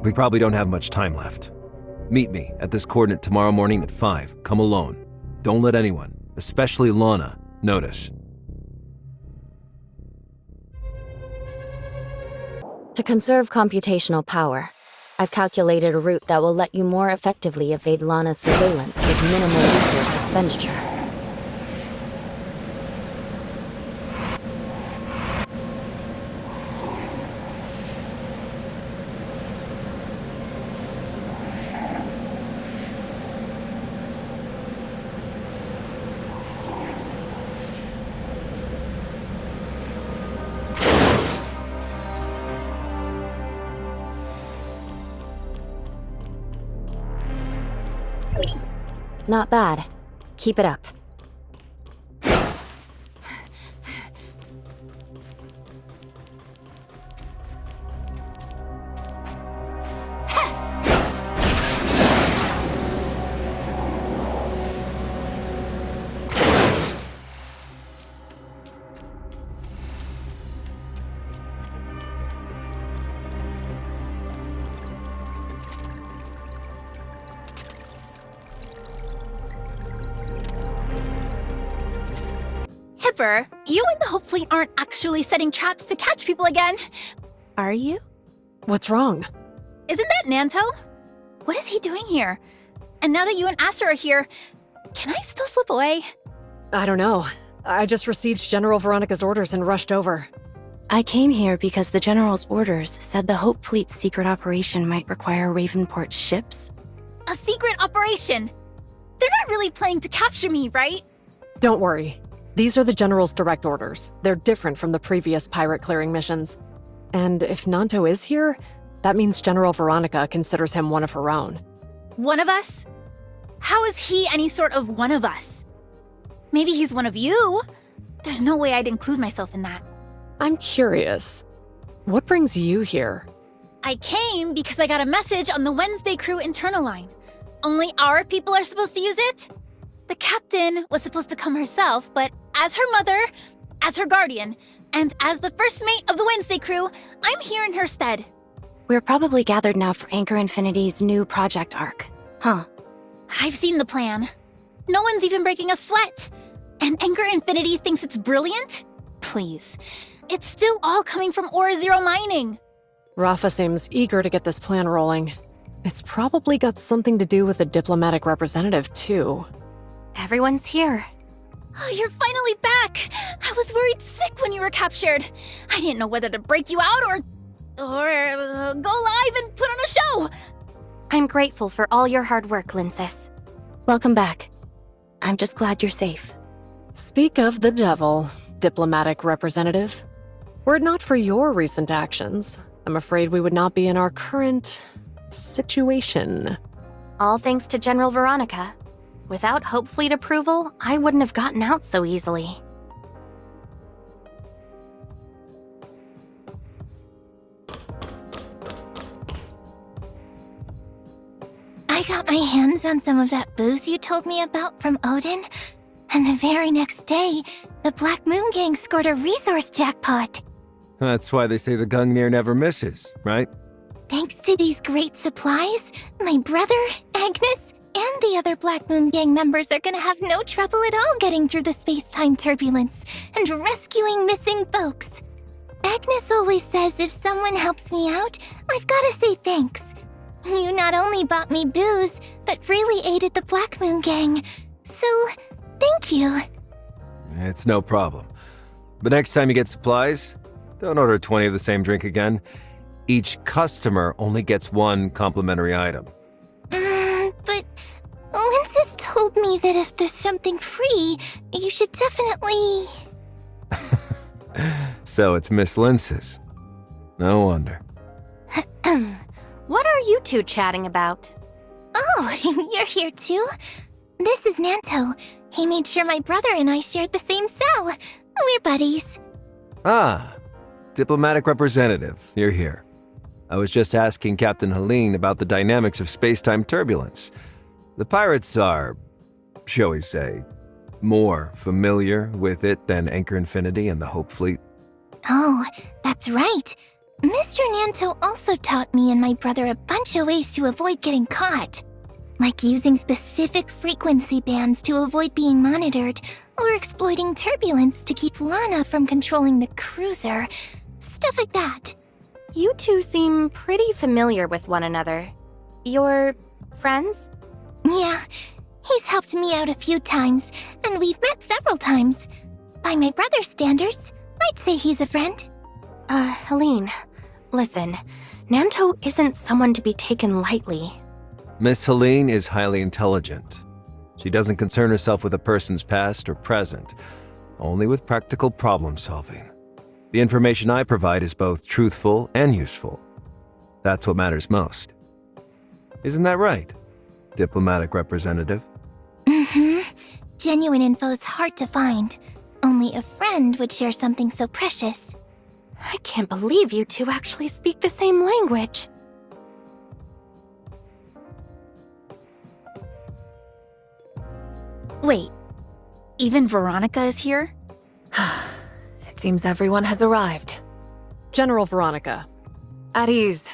We probably don't have much time left. Meet me at this coordinate tomorrow morning at 5. Come alone. Don't let anyone, especially Lana, notice. To conserve computational power, I've calculated a route that will let you more effectively evade Lana's surveillance with minimal resource expenditure. Not bad. Keep it up. You and the Hope Fleet aren't actually setting traps to catch people again, are you? What's wrong? Isn't that Nanto? What is he doing here? And now that you and Aster are here, can I still slip away? I don't know. I just received General Veronika's orders and rushed over. I came here because the General's orders said the Hope Fleet's secret operation might require Ravenport's ships. A secret operation? They're not really planning to capture me, right? Don't worry. These are the General's direct orders. They're different from the previous pirate clearing missions. And if Nanto is here, that means General Veronika considers him one of her own. One of us? How is he any sort of one of us? Maybe he's one of you? There's no way I'd include myself in that. I'm curious. What brings you here? I came because I got a message on the Wednesday crew internal line. Only our people are supposed to use it? The captain was supposed to come herself, but as her mother, as her guardian, and as the first mate of the Wednesday crew, I'm here in her stead. We're probably gathered now for Anchor Infinity's new Project Ark, huh? I've seen the plan. No one's even breaking a sweat. And Anchor Infinity thinks it's brilliant? Please. It's still all coming from Aura Zero mining. Rafa seems eager to get this plan rolling. It's probably got something to do with the diplomatic representative, too. Everyone's here. Oh, you're finally back! I was worried sick when you were captured. I didn't know whether to break you out or go live and put on a show! I'm grateful for all your hard work, Linsis. Welcome back. I'm just glad you're safe. Speak of the devil, diplomatic representative. Were it not for your recent actions, I'm afraid we would not be in our current situation. All thanks to General Veronika. Without Hope Fleet approval, I wouldn't have gotten out so easily. I got my hands on some of that booze you told me about from Odin, and the very next day, the Black Moon Gang scored a resource jackpot. That's why they say the Gungnir never misses, right? Thanks to these great supplies, my brother, Agnes, and the other Black Moon Gang members are gonna have no trouble at all getting through the space-time turbulence and rescuing missing folks. Agnes always says if someone helps me out, I've gotta say thanks. You not only bought me booze, but really aided the Black Moon Gang. So, thank you. It's no problem. But next time you get supplies, don't order 20 of the same drink again. Each customer only gets one complimentary item. But Lindsay told me that if there's something free, you should definitely... So it's Miss Lince's. No wonder. What are you two chatting about? Oh, you're here too? This is Nanto. He made sure my brother and I shared the same cell. We're buddies. Ah, diplomatic representative, you're here. I was just asking Captain Helene about the dynamics of space-time turbulence. The pirates are, shall we say, more familiar with it than Anchor Infinity and the Hope Fleet. Oh, that's right. Mr. Nanto also taught me and my brother a bunch of ways to avoid getting caught. Like using specific frequency bands to avoid being monitored, or exploiting turbulence to keep Lana from controlling the cruiser. Stuff like that. You two seem pretty familiar with one another. You're friends? Yeah, he's helped me out a few times, and we've met several times. By my brother's standards, I'd say he's a friend. Helene, listen, Nanto isn't someone to be taken lightly. Miss Helene is highly intelligent. She doesn't concern herself with a person's past or present, only with practical problem solving. The information I provide is both truthful and useful. That's what matters most. Isn't that right, diplomatic representative? Mm-hmm. Genuine info's hard to find. Only a friend would share something so precious. I can't believe you two actually speak the same language. Wait, even Veronika is here? It seems everyone has arrived. General Veronika. At ease.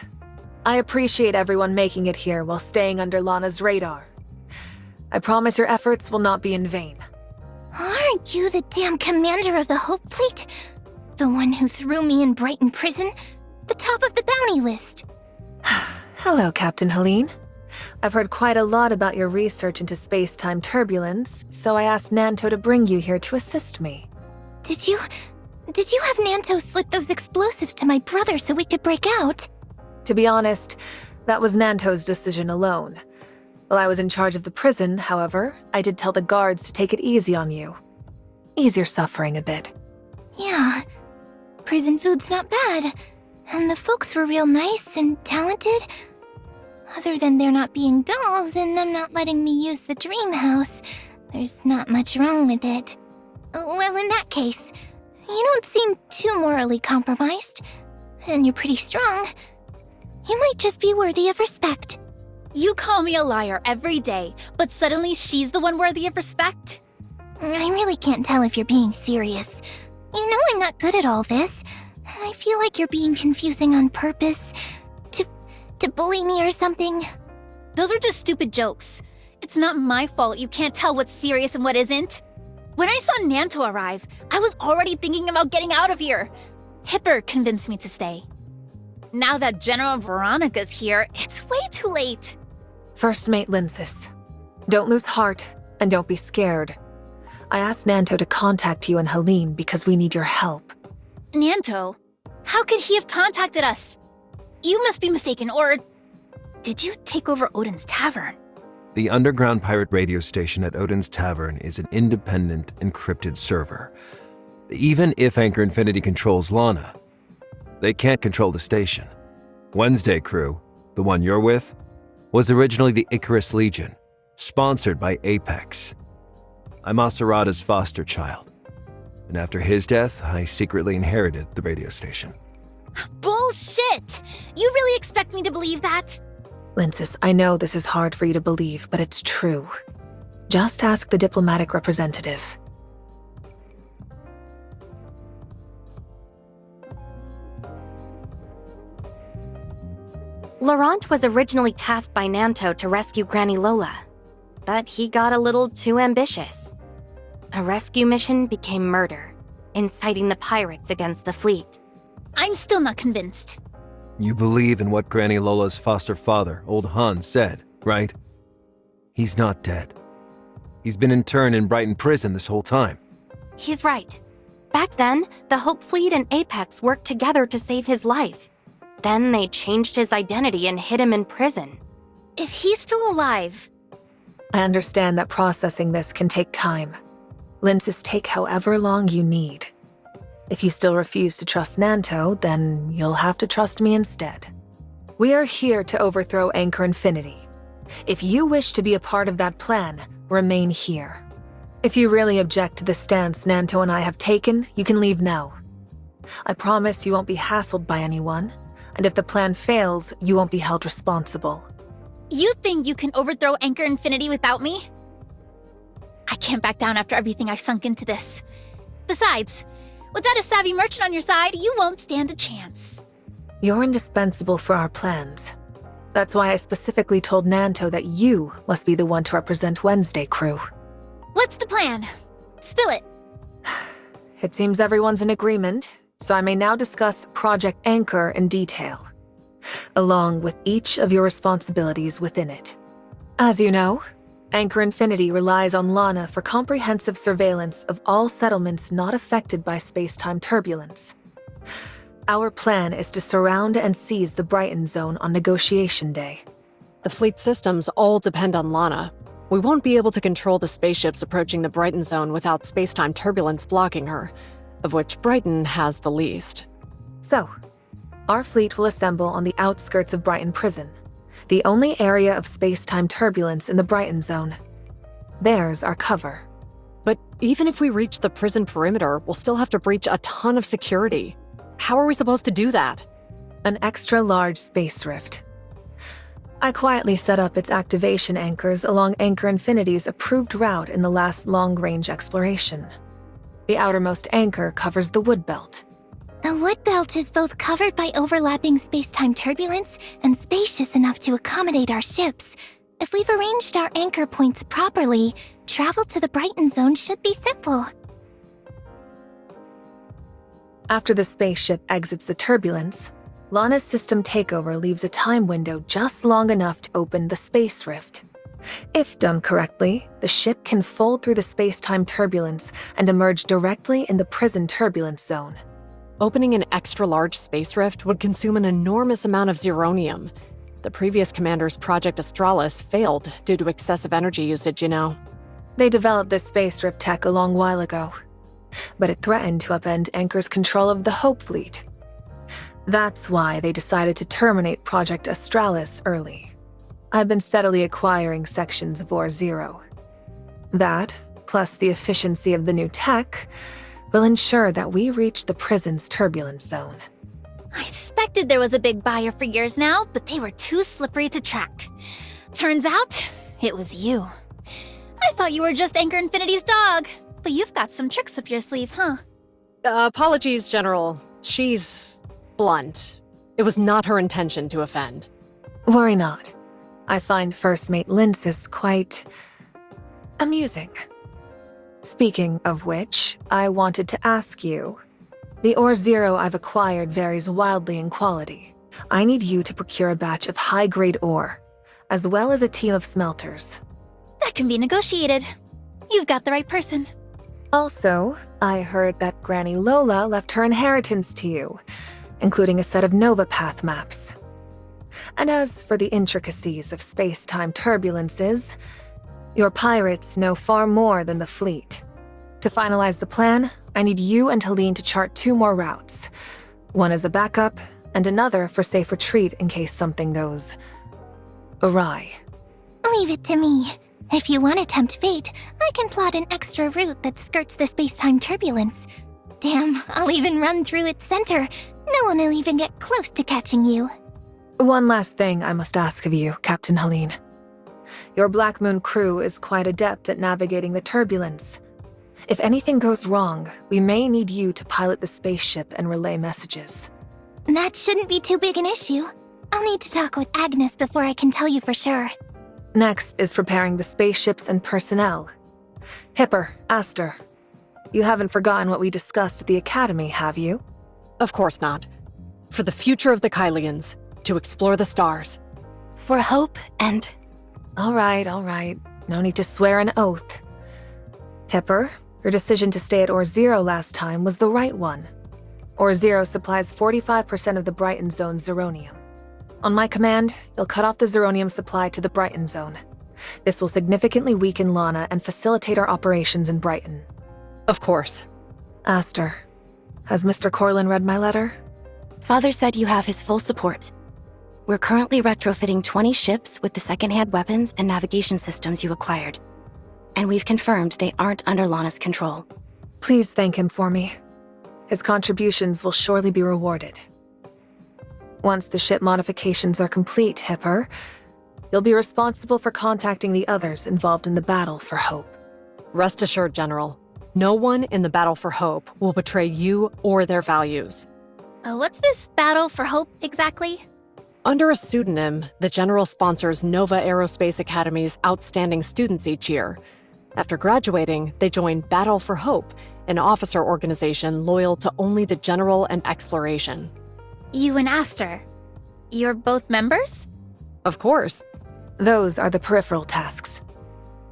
I appreciate everyone making it here while staying under Lana's radar. I promise your efforts will not be in vain. Aren't you the damn commander of the Hope Fleet? The one who threw me in Brighton Prison? The top of the bounty list. Hello, Captain Helene. I've heard quite a lot about your research into space-time turbulence, so I asked Nanto to bring you here to assist me. Did you have Nanto slip those explosives to my brother so we could break out? To be honest, that was Nanto's decision alone. While I was in charge of the prison, however, I did tell the guards to take it easy on you. Ease your suffering a bit. Yeah, prison food's not bad. And the folks were real nice and talented. Other than there not being dolls and them not letting me use the dream house, there's not much wrong with it. Well, in that case, you don't seem too morally compromised. And you're pretty strong. You might just be worthy of respect. You call me a liar every day, but suddenly she's the one worthy of respect? I really can't tell if you're being serious. You know I'm not good at all this, and I feel like you're being confusing on purpose. To bully me or something. Those are just stupid jokes. It's not my fault you can't tell what's serious and what isn't. When I saw Nanto arrive, I was already thinking about getting out of here. Hipper convinced me to stay. Now that General Veronika's here, it's way too late. First Mate Linces, don't lose heart and don't be scared. I asked Nanto to contact you and Helene because we need your help. Nanto? How could he have contacted us? You must be mistaken, or did you take over Odin's Tavern? The underground pirate radio station at Odin's Tavern is an independent, encrypted server. Even if Anchor Infinity controls Lana, they can't control the station. Wednesday Crew, the one you're with, was originally the Icarus Legion, sponsored by Apex. I'm Asurada's foster child, and after his death, I secretly inherited the radio station. Bullshit! You really expect me to believe that? Linces, I know this is hard for you to believe, but it's true. Just ask the diplomatic representative. Laurent was originally tasked by Nanto to rescue Granny Lola, but he got a little too ambitious. A rescue mission became murder, inciting the pirates against the fleet. I'm still not convinced. You believe in what Granny Lola's foster father, Old Hans, said, right? He's not dead. He's been interned in Brighton Prison this whole time. He's right. Back then, the Hope Fleet and Apex worked together to save his life. Then they changed his identity and hid him in prison. If he's still alive... I understand that processing this can take time. Linces take however long you need. If you still refuse to trust Nanto, then you'll have to trust me instead. We are here to overthrow Anchor Infinity. If you wish to be a part of that plan, remain here. If you really object to the stance Nanto and I have taken, you can leave now. I promise you won't be hassled by anyone, and if the plan fails, you won't be held responsible. You think you can overthrow Anchor Infinity without me? I can't back down after everything I've sunk into this. Besides, without a savvy merchant on your side, you won't stand a chance. You're indispensable for our plans. That's why I specifically told Nanto that you must be the one to represent Wednesday Crew. What's the plan? Spill it. It seems everyone's in agreement, so I may now discuss Project Anchor in detail, along with each of your responsibilities within it. As you know, Anchor Infinity relies on Lana for comprehensive surveillance of all settlements not affected by space-time turbulence. Our plan is to surround and seize the Brighton Zone on Negotiation Day. The fleet systems all depend on Lana. We won't be able to control the spaceships approaching the Brighton Zone without space-time turbulence blocking her, of which Brighton has the least. So, our fleet will assemble on the outskirts of Brighton Prison, the only area of space-time turbulence in the Brighton Zone. There's our cover. But even if we reach the prison perimeter, we'll still have to breach a ton of security. How are we supposed to do that? An extra-large space rift. I quietly set up its activation anchors along Anchor Infinity's approved route in the last long-range exploration. The outermost anchor covers the wood belt. The wood belt is both covered by overlapping space-time turbulence and spacious enough to accommodate our ships. If we've arranged our anchor points properly, travel to the Brighton Zone should be simple. After the spaceship exits the turbulence, Lana's system takeover leaves a time window just long enough to open the space rift. If done correctly, the ship can fold through the space-time turbulence and emerge directly in the prison turbulence zone. Opening an extra-large space rift would consume an enormous amount of zeronium. The previous commander's Project Astralis failed due to excessive energy usage, you know. They developed this space rift tech a long while ago, but it threatened to upend Anchor's control of the Hope Fleet. That's why they decided to terminate Project Astralis early. I've been steadily acquiring sections of Ore Zero. That, plus the efficiency of the new tech, will ensure that we reach the prison's turbulence zone. I suspected there was a big buyer for years now, but they were too slippery to track. Turns out, it was you. I thought you were just Anchor Infinity's dog, but you've got some tricks up your sleeve, huh? Apologies, General. She's blunt. It was not her intention to offend. Worry not. I find First Mate Linces quite amusing. Speaking of which, I wanted to ask you. The Ore Zero I've acquired varies wildly in quality. I need you to procure a batch of high-grade ore, as well as a team of smelters. That can be negotiated. You've got the right person. Also, I heard that Granny Lola left her inheritance to you, including a set of Nova Path maps. And as for the intricacies of space-time turbulences, your pirates know far more than the fleet. To finalize the plan, I need you and Helene to chart 2 more routes. One as a backup, and another for safe retreat in case something goes awry. Leave it to me. If you want to tempt fate, I can plot an extra route that skirts the space-time turbulence. Damn, I'll even run through its center. No one will even get close to catching you. One last thing I must ask of you, Captain Helene. Your Black Moon crew is quite adept at navigating the turbulence. If anything goes wrong, we may need you to pilot the spaceship and relay messages. That shouldn't be too big an issue. I'll need to talk with Agnes before I can tell you for sure. Next is preparing the spaceships and personnel. Hipper, Aster, you haven't forgotten what we discussed at the Academy, have you? Of course not. For the future of the Kailians, to explore the stars. For hope and... All right. No need to swear an oath. Hipper, your decision to stay at Or-Zero last time was the right one. Or-Zero supplies 45% of the Brighton Zone's zeronium. On my command, you'll cut off the zeronium supply to the Brighton Zone. This will significantly weaken Lana and facilitate our operations in Brighton. Of course. Aster, has Mr. Corlin read my letter? Father said you have his full support. We're currently retrofitting 20 ships with the second-hand weapons and navigation systems you acquired. And we've confirmed they aren't under Lana's control. Please thank him for me. His contributions will surely be rewarded. Once the ship modifications are complete, Hipper, you'll be responsible for contacting the others involved in the battle for Hope. Rest assured, General. No one in the battle for Hope will betray you or their values. What's this Battle for Hope exactly? Under a pseudonym, the General sponsors Nova Aerospace Academy's outstanding students each year. After graduating, they join Battle for Hope, an officer organization loyal to only the General and exploration. You and Aster. You're both members? Of course. Those are the peripheral tasks.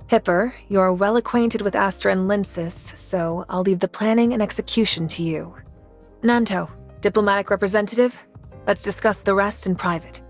Hipper, you're well acquainted with Aster and Lynsis, so I'll leave the planning and execution to you. Nanto, diplomatic representative, let's discuss the rest in private.